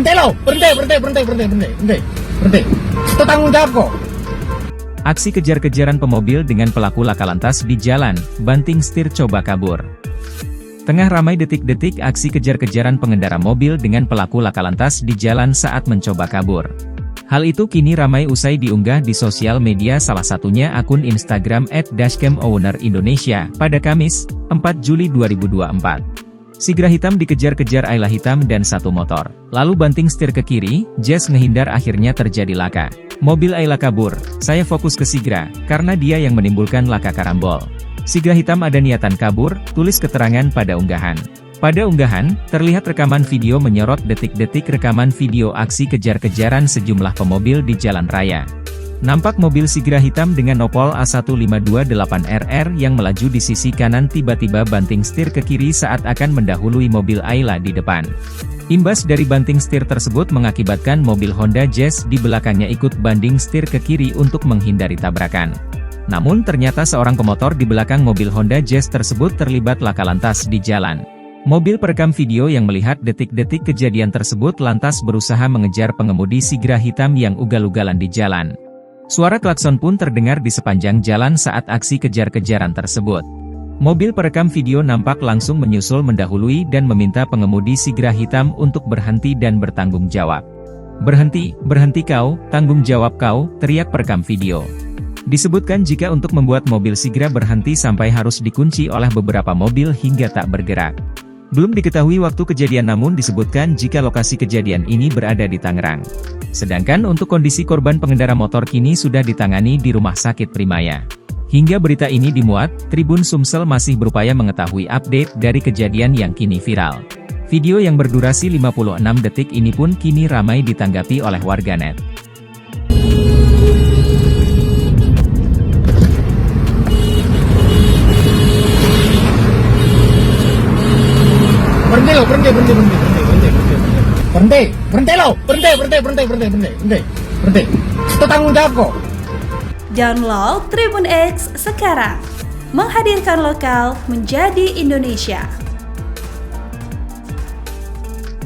Berhenti lo, berhenti. Itu tanggung jawab kok. Aksi kejar-kejaran pemobil dengan pelaku laka lantas di jalan, banting setir coba kabur. Tengah ramai detik-detik aksi kejar-kejaran pengendara mobil dengan pelaku laka lantas di jalan saat mencoba kabur. Hal itu kini ramai usai diunggah di sosial media, salah satunya akun Instagram @dashcamowner_Indonesia pada Kamis, 4 Juli 2024. Sigra hitam dikejar-kejar Ayla hitam dan satu motor, lalu banting setir ke kiri. Jess ngehindar, akhirnya terjadi laka. Mobil Ayla kabur, saya fokus ke Sigra, karena dia yang menimbulkan laka karambol. Sigra hitam ada niatan kabur, tulis keterangan pada unggahan. Pada unggahan, terlihat rekaman video menyorot detik-detik rekaman video aksi kejar-kejaran sejumlah pemobil di jalan raya. Nampak mobil Sigra hitam dengan nopol A1528RR yang melaju di sisi kanan tiba-tiba banting setir ke kiri saat akan mendahului mobil Ayla di depan. Imbas dari banting setir tersebut mengakibatkan mobil Honda Jazz di belakangnya ikut banding setir ke kiri untuk menghindari tabrakan. Namun ternyata seorang pemotor di belakang mobil Honda Jazz tersebut terlibat laka lantas di jalan. Mobil perekam video yang melihat detik-detik kejadian tersebut lantas berusaha mengejar pengemudi Sigra hitam yang ugal-ugalan di jalan. Suara klakson pun terdengar di sepanjang jalan saat aksi kejar-kejaran tersebut. Mobil perekam video nampak langsung menyusul mendahului dan meminta pengemudi Sigra hitam untuk berhenti dan bertanggung jawab. "Berhenti, berhenti kau, tanggung jawab kau," teriak perekam video. Disebutkan jika untuk membuat mobil Sigra berhenti sampai harus dikunci oleh beberapa mobil hingga tak bergerak. Belum diketahui waktu kejadian, namun disebutkan jika lokasi kejadian ini berada di Tangerang. Sedangkan untuk kondisi korban pengendara motor kini sudah ditangani di Rumah Sakit Primaya. Hingga berita ini dimuat, Tribun Sumsel masih berupaya mengetahui update dari kejadian yang kini viral. Video yang berdurasi 56 detik ini pun kini ramai ditanggapi oleh warganet. Berhenti. Itu tanggung jawab kok. Download Tribun X sekarang, menghadirkan lokal menjadi Indonesia.